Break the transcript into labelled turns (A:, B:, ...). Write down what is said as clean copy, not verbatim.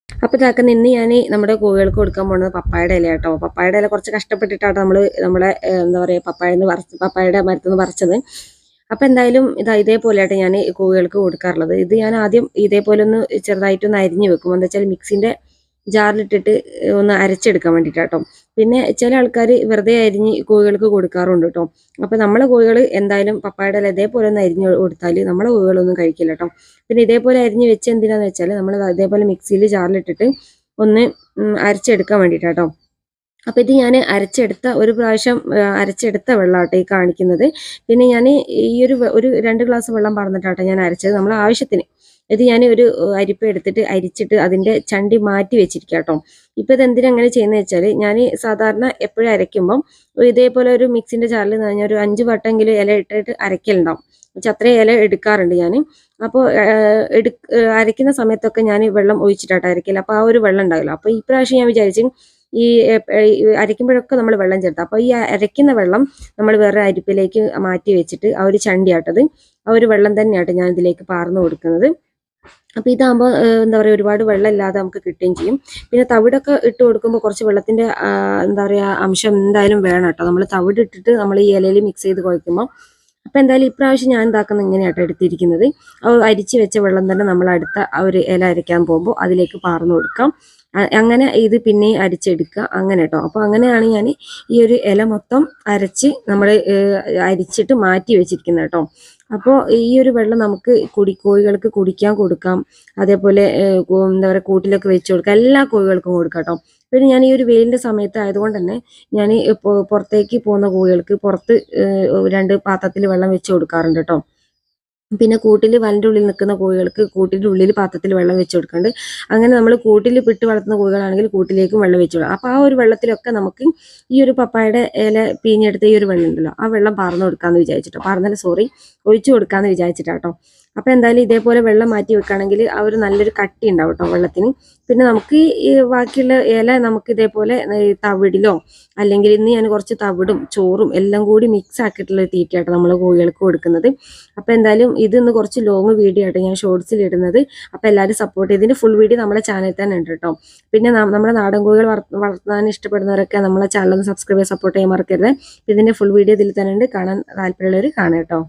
A: അപ്പോൾ ഇതാക്കുന്ന ഇന്ന് ഞാൻ നമ്മുടെ കോഴികൾക്ക് കൊടുക്കാൻ പോകുന്നത് പപ്പായയുടെ ഇല കേട്ടോ. പപ്പായയുടെ ഇല കുറച്ച് കഷ്ടപ്പെട്ടിട്ടാണ് നമ്മളെ എന്താ പറയുക പപ്പായയുടെ മരത്തിൽ നിന്ന് പറിച്ചത്. അപ്പോൾ എന്തായാലും ഇതേപോലെ ആയിട്ട് ഞാൻ കോഴികൾക്ക് കൊടുക്കാറുള്ളത്. ഇത് ഞാൻ ആദ്യം ഇതേപോലെ ഒന്ന് ചെറുതായിട്ടൊന്ന് അരിഞ്ഞു വെക്കും. എന്താ വെച്ചാൽ മിക്സിൻ്റെ ജാറിലിട്ടിട്ട് ഒന്ന് അരച്ചെടുക്കാൻ വേണ്ടിയിട്ടാട്ടോ. പിന്നെ ചില ആൾക്കാർ വെറുതെ അരിഞ്ഞ് കോഴികൾക്ക് കൊടുക്കാറുണ്ട് കേട്ടോ. അപ്പോൾ നമ്മളെ കോഴികൾ എന്തായാലും പപ്പായയുടെ ഇല ഇതേപോലെ ഒന്ന് അരിഞ്ഞ് കൊടുത്താൽ നമ്മളെ കോഴികളൊന്നും കഴിക്കില്ല കേട്ടോ. പിന്നെ ഇതേപോലെ അരിഞ്ഞ് വെച്ച് എന്തിനാന്ന് വെച്ചാൽ നമ്മൾ ഇതേപോലെ മിക്സിയിൽ ജാറിലിട്ടിട്ട് ഒന്ന് അരച്ചെടുക്കാൻ വേണ്ടിയിട്ടാട്ടോ. അപ്പോൾ ഇത് ഞാൻ ഒരു പ്രാവശ്യം അരച്ചെടുത്ത വെള്ളമാട്ടോ ഈ കാണിക്കുന്നത്. പിന്നെ ഞാൻ ഈ ഒരു 2 ഗ്ലാസ് വെള്ളം പറഞ്ഞിട്ടാട്ടോ ഞാൻ അരച്ചത് നമ്മളെ ആവശ്യത്തിന്. ഇത് ഞാൻ ഒരു അരിപ്പ എടുത്തിട്ട് അരിച്ചിട്ട് അതിൻ്റെ ചണ്ടി മാറ്റി വെച്ചിരിക്കുക കേട്ടോ. ഇപ്പോൾ ഇതെന്തിനാ അങ്ങനെ ചെയ്യുന്നത് വെച്ചാൽ ഞാൻ സാധാരണ എപ്പോഴും അരയ്ക്കുമ്പം ഇതേപോലെ ഒരു മിക്സിൻ്റെ ജാറിൽ ഞാൻ ഒരു 5 വട്ടമെങ്കിലും ഇല ഇട്ടിട്ട് അരയ്ക്കലുണ്ടാവും. അത്രയും ഇല എടുക്കാറുണ്ട് ഞാൻ. അപ്പോൾ അരയ്ക്കുന്ന സമയത്തൊക്കെ ഞാൻ വെള്ളം ഒഴിച്ചിട്ടാട്ടോ അരയ്ക്കില്ല. അപ്പോൾ ആ ഒരു വെള്ളം ഉണ്ടാവില്ല. അപ്പോൾ ഈ പ്രാവശ്യം ഞാൻ വിചാരിച്ചു ഈ അരയ്ക്കുമ്പോഴൊക്കെ നമ്മൾ വെള്ളം ചേർത്ത്, അപ്പോൾ ഈ അരയ്ക്കുന്ന വെള്ളം നമ്മൾ വേറെ അരിപ്പിലേക്ക് മാറ്റി വെച്ചിട്ട് ആ ഒരു ചണ്ടിയാട്ടത് ആ ഒരു വെള്ളം തന്നെയാട്ടോ ഞാൻ ഇതിലേക്ക് പാർന്നു കൊടുക്കുന്നത്. അപ്പോൾ ഇതാകുമ്പോൾ എന്താ പറയുക ഒരുപാട് വെള്ളം ഇല്ലാതെ നമുക്ക് കിട്ടുകയും ചെയ്യും. പിന്നെ തവിടൊക്കെ ഇട്ട് കൊടുക്കുമ്പോൾ കുറച്ച് വെള്ളത്തിൻ്റെ എന്താ പറയുക അംശം എന്തായാലും വേണം കേട്ടോ. നമ്മൾ തവിട് ഇട്ടിട്ട് നമ്മൾ ഈ ഇലയിൽ മിക്സ് ചെയ്ത് കുഴക്കുമ്പോൾ. അപ്പോൾ എന്തായാലും ഇപ്രാവശ്യം ഞാൻ എന്താക്കുന്നത് ഇങ്ങനെയാട്ടോ എടുത്തിരിക്കുന്നത്. അരിച്ച് വെച്ച വെള്ളം തന്നെ നമ്മൾ അടുത്ത ആ ഒരു ഇല അരയ്ക്കാൻ പോകുമ്പോൾ അതിലേക്ക് പാർന്നു കൊടുക്കാം. അങ്ങനെ ഇത് പിന്നെയും അരിച്ചെടുക്കുക അങ്ങനെ കേട്ടോ. അപ്പോൾ അങ്ങനെയാണ് ഞാൻ ഈ ഒരു ഇല മൊത്തം അരച്ച് നമ്മൾ അരിച്ചിട്ട് മാറ്റി വെച്ചിരിക്കുന്നത് കേട്ടോ. അപ്പോൾ ഈ ഒരു വെള്ളം നമുക്ക് കോഴികൾക്ക് കുടിക്കാൻ കൊടുക്കാം. അതേപോലെ എന്താ പറയുക കൂട്ടിലൊക്കെ വെച്ച് കൊടുക്കാം. എല്ലാ കോഴികൾക്കും കൊടുക്കാം കേട്ടോ. പിന്നെ ഞാൻ ഈ ഒരു വെയിലിൻ്റെ സമയത്ത് ആയതുകൊണ്ട് തന്നെ ഞാൻ പുറത്തേക്ക് പോകുന്ന കോഴികൾക്ക് പുറത്ത് 2 പാത്രത്തിൽ വെള്ളം വെച്ച് കൊടുക്കാറുണ്ട് കേട്ടോ. പിന്നെ കൂട്ടിൽ വലൻ്റെ ഉള്ളിൽ നിൽക്കുന്ന കോഴികൾക്ക് കൂട്ടിൻ്റെ ഉള്ളിൽ പാത്രത്തിൽ വെള്ളം വെച്ച് കൊടുക്കുന്നുണ്ട്. അങ്ങനെ നമ്മൾ കൂട്ടിൽ വിട്ട് വളർത്തുന്ന കോഴികളാണെങ്കിൽ കൂട്ടിലേക്കും വെള്ളം വെച്ച് കൊടുക്കാം. അപ്പോൾ ആ ഒരു വെള്ളത്തിലൊക്കെ നമുക്ക് ഈ ഒരു പപ്പായയുടെ ഇല പിഴിഞ്ഞെടുത്ത ഈ ഒരു വെള്ളം ഉണ്ടല്ലോ ആ വെള്ളം പാർന്നു കൊടുക്കാമെന്ന് വിചാരിച്ചിട്ടോ. ഒഴിച്ചു കൊടുക്കാമെന്ന് വിചാരിച്ചിട്ടാട്ടോ. അപ്പോൾ എന്തായാലും ഇതേപോലെ വെള്ളം മാറ്റി വെക്കുകയാണെങ്കിൽ ആ ഒരു നല്ലൊരു കട്ടി ഉണ്ടാവും കേട്ടോ വെള്ളത്തിന്. പിന്നെ നമുക്ക് ഈ ബാക്കിയുള്ള ഇല നമുക്ക് ഇതേപോലെ തവിടിലോ അല്ലെങ്കിൽ ഇന്ന് ഞാൻ കുറച്ച് തവിടും ചോറും എല്ലാം കൂടി മിക്സ് ആക്കിയിട്ടുള്ള തീറ്റയാട്ടോ നമ്മൾ കോഴികൾക്ക് കൊടുക്കുന്നത്. അപ്പോൾ എന്തായാലും ഇതൊന്ന് കുറച്ച് ലോങ് വീഡിയോ ആയിട്ട് ഞാൻ ഷോർട്സിൽ ഇടുന്നത്. അപ്പോൾ എല്ലാവരും സപ്പോർട്ട് ചെയ്ത് ഇതിൻ്റെ ഫുൾ വീഡിയോ നമ്മുടെ ചാനലിൽ തന്നെ ഉണ്ട് കേട്ടോ. പിന്നെ നമ്മുടെ നാടൻ കോഴികൾ വളർത്താൻ ഇഷ്ടപ്പെടുന്നവരൊക്കെ നമ്മളെ ചാനൽ ഒന്ന് സബ്സ്ക്രൈബ് ചെയ്ത് സപ്പോർട്ട് ചെയ്യാൻ മറക്കരുത്. ഇതിൻ്റെ ഫുൾ വീഡിയോ ഇതിൽ തന്നെ ഉണ്ട്. കാണാൻ താല്പര്യമുള്ളവർ കാണാം കേട്ടോ.